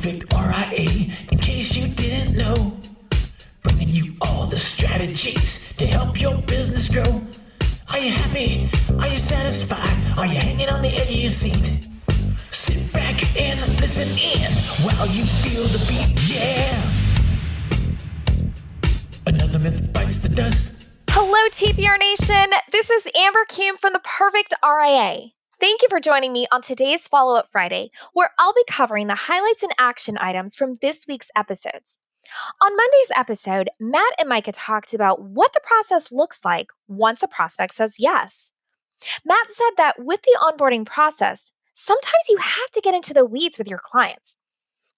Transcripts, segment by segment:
perfect RIA, in case you didn't know. Bringing you all the strategies to help your business grow. Are you happy? Are you satisfied? Are you hanging on the edge of your seat? Sit back and listen in while you feel the beat, yeah. Another myth bites the dust. Hello, TPR Nation. This is Amber Kuhn from the Perfect RIA. Thank you for joining me on today's Follow-Up Friday, where I'll be covering the highlights and action items from this week's episodes. On Monday's episode, Matt and Micah talked about what the process looks like once a prospect says yes. Matt said that with the onboarding process, sometimes you have to get into the weeds with your clients.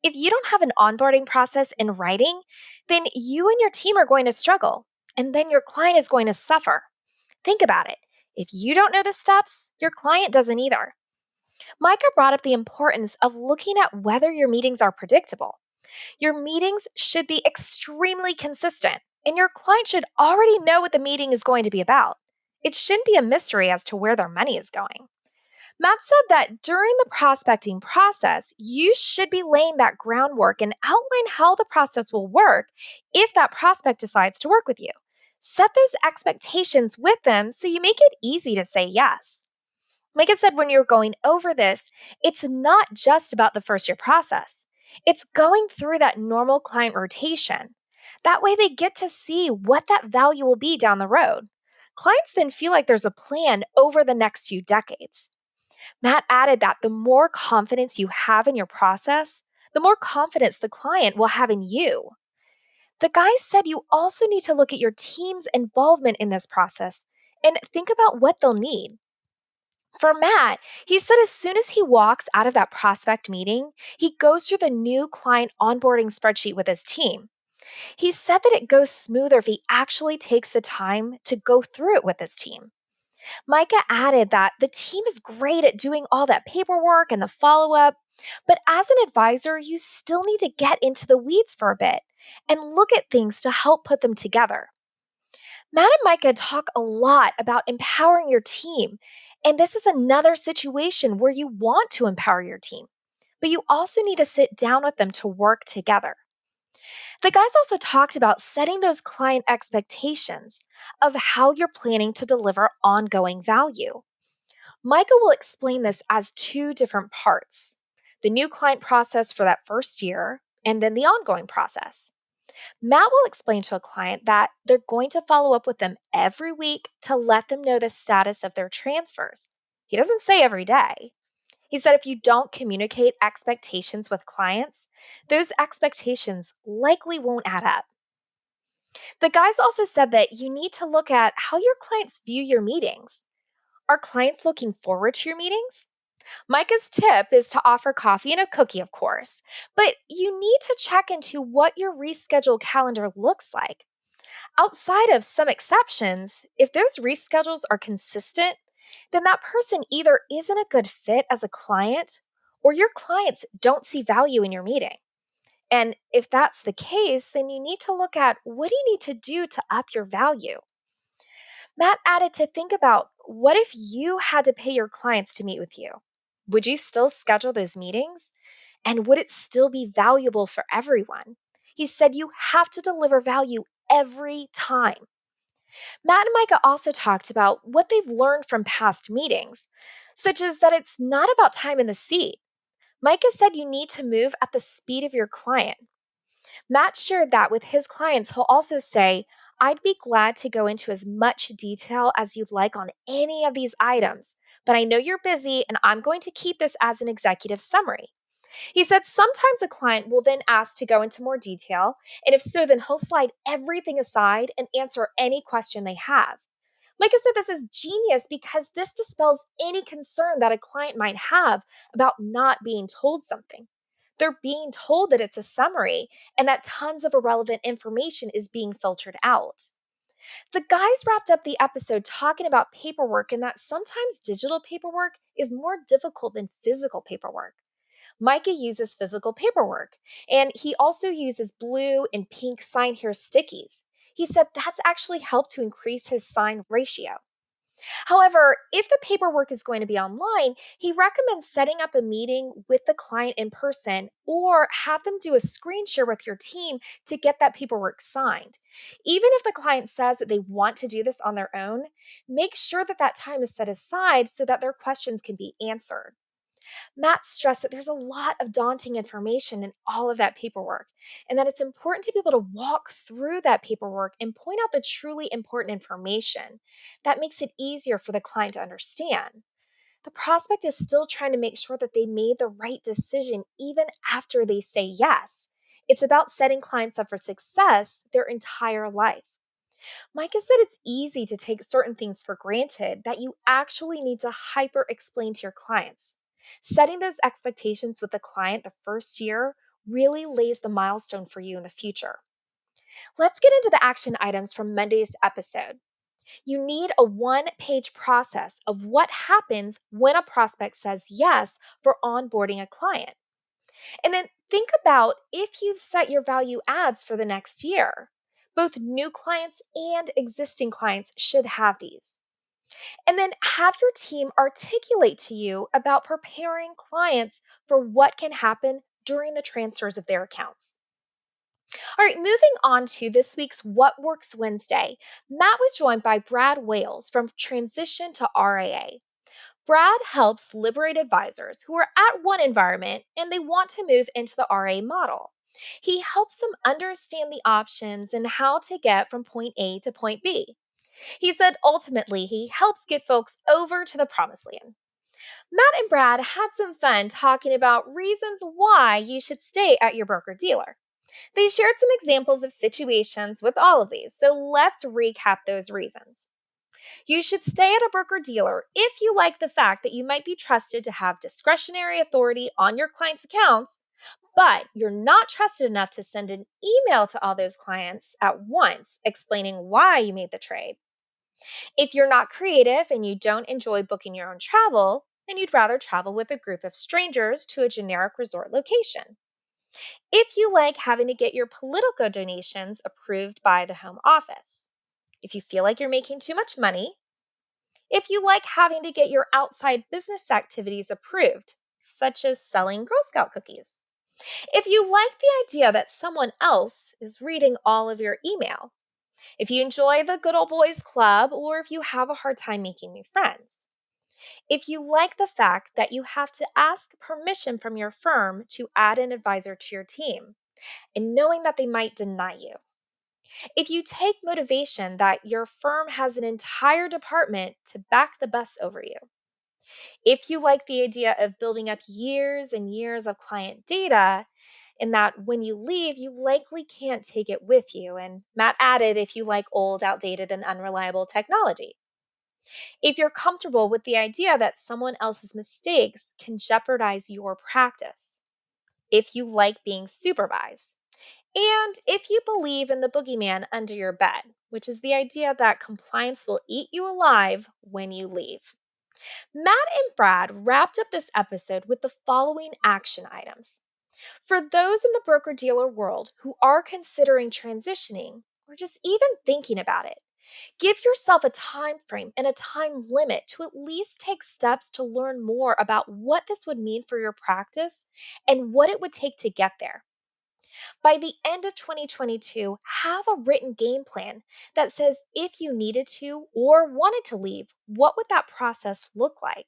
If you don't have an onboarding process in writing, then you and your team are going to struggle, and then your client is going to suffer. Think about it. If you don't know the steps, your client doesn't either. Micah brought up the importance of looking at whether your meetings are predictable. Your meetings should be extremely consistent, and your client should already know what the meeting is going to be about. It shouldn't be a mystery as to where their money is going. Matt said that during the prospecting process, you should be laying that groundwork and outline how the process will work if that prospect decides to work with you. Set those expectations with them so you make it easy to say yes. Like I said, when you're going over this, it's not just about the first year process. It's going through that normal client rotation. That way they get to see what that value will be down the road. Clients then feel like there's a plan over the next few decades. Matt added that the more confidence you have in your process, the more confidence the client will have in you. The guys said you also need to look at your team's involvement in this process and think about what they'll need. For Matt, he said as soon as he walks out of that prospect meeting, he goes through the new client onboarding spreadsheet with his team. He said that it goes smoother if he actually takes the time to go through it with his team. Micah added that the team is great at doing all that paperwork and the follow up, but as an advisor, you still need to get into the weeds for a bit and look at things to help put them together. Matt and Micah talk a lot about empowering your team, and this is another situation where you want to empower your team, but you also need to sit down with them to work together. The guys also talked about setting those client expectations of how you're planning to deliver ongoing value. Micah will explain this as two different parts: the new client process for that first year, and then the ongoing process. Matt will explain to a client that they're going to follow up with them every week to let them know the status of their transfers. He doesn't say every day. He said if you don't communicate expectations with clients, those expectations likely won't add up. The guys also said that you need to look at how your clients view your meetings. Are clients looking forward to your meetings? Micah's tip is to offer coffee and a cookie, of course, but you need to check into what your rescheduled calendar looks like. Outside of some exceptions, if those reschedules are consistent, then that person either isn't a good fit as a client or your clients don't see value in your meeting. And if that's the case, then you need to look at what do you need to do to up your value. Matt added to think about what if you had to pay your clients to meet with you? Would you still schedule those meetings? And would it still be valuable for everyone? He said you have to deliver value every time. Matt and Micah also talked about what they've learned from past meetings, such as that it's not about time in the seat. Micah said you need to move at the speed of your client. Matt shared that with his clients, he'll also say, I'd be glad to go into as much detail as you'd like on any of these items, but I know you're busy and I'm going to keep this as an executive summary. He said sometimes a client will then ask to go into more detail, and if so, then he'll slide everything aside and answer any question they have. Micah said this is genius because this dispels any concern that a client might have about not being told something. They're being told that it's a summary and that tons of irrelevant information is being filtered out. The guys wrapped up the episode talking about paperwork and that sometimes digital paperwork is more difficult than physical paperwork. Micah uses physical paperwork, and he also uses blue and pink sign here stickies. He said that's actually helped to increase his sign ratio. However, if the paperwork is going to be online, he recommends setting up a meeting with the client in person or have them do a screen share with your team to get that paperwork signed. Even if the client says that they want to do this on their own, make sure that that time is set aside so that their questions can be answered. Matt stressed that there's a lot of daunting information in all of that paperwork, and that it's important to be able to walk through that paperwork and point out the truly important information. That makes it easier for the client to understand. The prospect is still trying to make sure that they made the right decision even after they say yes. It's about setting clients up for success their entire life. Micah said it's easy to take certain things for granted that you actually need to hyper explain to your clients. Setting those expectations with the client the first year really lays the milestone for you in the future. Let's get into the action items from Monday's episode. You need a one-page process of what happens when a prospect says yes for onboarding a client. And then think about if you've set your value adds for the next year. Both new clients and existing clients should have these. And then have your team articulate to you about preparing clients for what can happen during the transfers of their accounts. All right, moving on to this week's What Works Wednesday. Matt was joined by Brad Wales from Transition to RIA. Brad helps liberate advisors who are at one environment and they want to move into the RA model. He helps them understand the options and how to get from point A to point B. He said ultimately he helps get folks over to the promised land. Matt and Brad had some fun talking about reasons why you should stay at your broker dealer. They shared some examples of situations with all of these, so let's recap those reasons. You should stay at a broker dealer if you like the fact that you might be trusted to have discretionary authority on your clients' accounts, but you're not trusted enough to send an email to all those clients at once explaining why you made the trade. If you're not creative and you don't enjoy booking your own travel, and you'd rather travel with a group of strangers to a generic resort location. If you like having to get your political donations approved by the home office. If you feel like you're making too much money. If you like having to get your outside business activities approved, such as selling Girl Scout cookies. If you like the idea that someone else is reading all of your email. If you enjoy the good old boys club, or if you have a hard time making new friends. If you like the fact that you have to ask permission from your firm to add an advisor to your team, and knowing that they might deny you. If you take motivation that your firm has an entire department to back the bus over you. If you like the idea of building up years and years of client data, in that when you leave, you likely can't take it with you. And Matt added, if you like old, outdated, and unreliable technology. If you're comfortable with the idea that someone else's mistakes can jeopardize your practice. If you like being supervised. And if you believe in the boogeyman under your bed, which is the idea that compliance will eat you alive when you leave. Matt and Brad wrapped up this episode with the following action items. For those in the broker dealer world who are considering transitioning or just even thinking about it, give yourself a time frame and a time limit to at least take steps to learn more about what this would mean for your practice and what it would take to get there. By the end of 2022, have a written game plan that says if you needed to or wanted to leave, what would that process look like?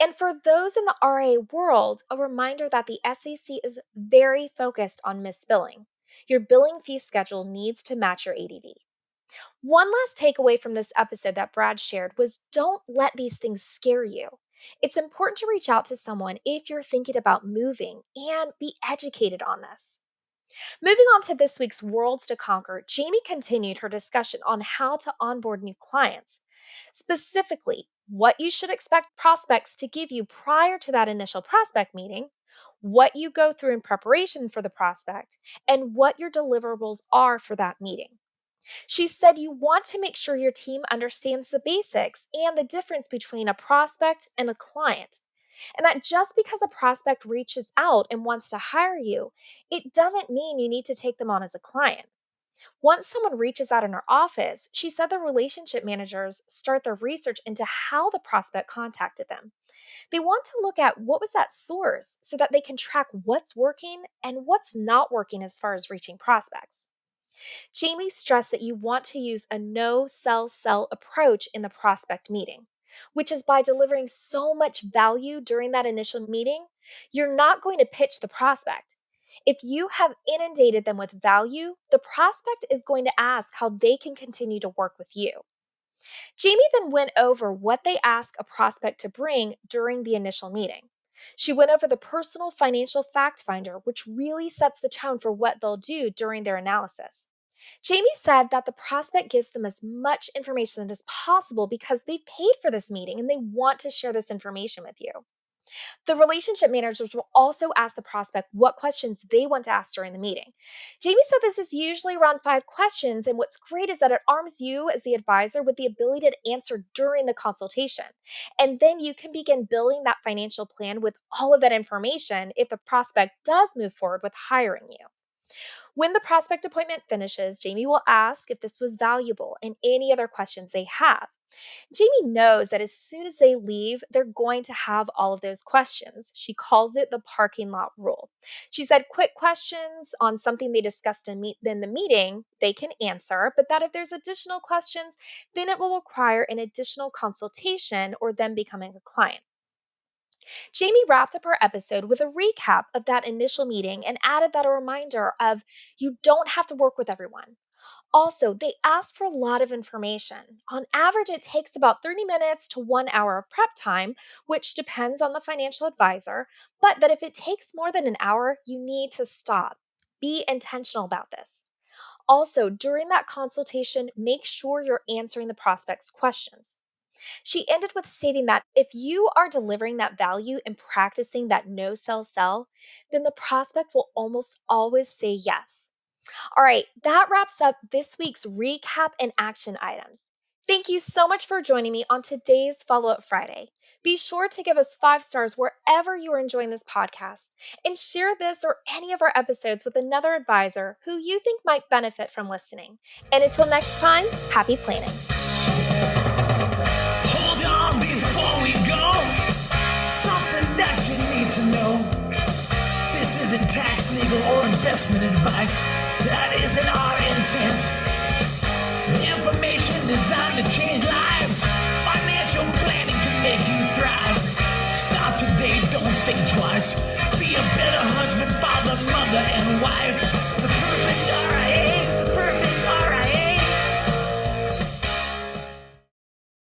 And for those in the RA world, a reminder that the SEC is very focused on misbilling. Your billing fee schedule needs to match your ADV. One last takeaway from this episode that Brad shared was don't let these things scare you. It's important to reach out to someone if you're thinking about moving and be educated on this. Moving on to this week's Worlds to Conquer, Jamie continued her discussion on how to onboard new clients, specifically what you should expect prospects to give you prior to that initial prospect meeting, what you go through in preparation for the prospect, and what your deliverables are for that meeting. She said you want to make sure your team understands the basics and the difference between a prospect and a client. And that just because a prospect reaches out and wants to hire you, it doesn't mean you need to take them on as a client. Once someone reaches out in her office, she said the relationship managers start their research into how the prospect contacted them. They want to look at what was that source so that they can track what's working and what's not working as far as reaching prospects. Jamie stressed that you want to use a no sell sell approach in the prospect meeting, which is by delivering so much value during that initial meeting, you're not going to pitch the prospect. If you have inundated them with value, the prospect is going to ask how they can continue to work with you. Jamie then went over what they ask a prospect to bring during the initial meeting. She went over the personal financial fact finder, which really sets the tone for what they'll do during their analysis. Jamie said that the prospect gives them as much information as possible because they paid for this meeting and they want to share this information with you. The relationship managers will also ask the prospect what questions they want to ask during the meeting. Jamie said this is usually around 5 questions, and what's great is that it arms you as the advisor with the ability to answer during the consultation. And then you can begin building that financial plan with all of that information if the prospect does move forward with hiring you. When the prospect appointment finishes, Jamie will ask if this was valuable and any other questions they have. Jamie knows that as soon as they leave, they're going to have all of those questions. She calls it the parking lot rule. She said quick questions on something they discussed in the meeting, they can answer, but that if there's additional questions, then it will require an additional consultation or them becoming a client. Jamie wrapped up her episode with a recap of that initial meeting and added that a reminder of you don't have to work with everyone. Also, they ask for a lot of information. On average, it takes about 30 minutes to 1 hour of prep time, which depends on the financial advisor, but that if it takes more than an hour, you need to stop. Be intentional about this. Also, during that consultation, make sure you're answering the prospect's questions. She ended with stating that if you are delivering that value and practicing that no sell sell, then the prospect will almost always say yes. All right, that wraps up this week's recap and action items. Thank you so much for joining me on today's Follow Up Friday. Be sure to give us 5 stars wherever you are enjoying this podcast and share this or any of our episodes with another advisor who you think might benefit from listening. And until next time, happy planning. Hold on before we go. Something that you need to know. This isn't tax, legal, or investment advice. That isn't our intent. Information designed to change lives.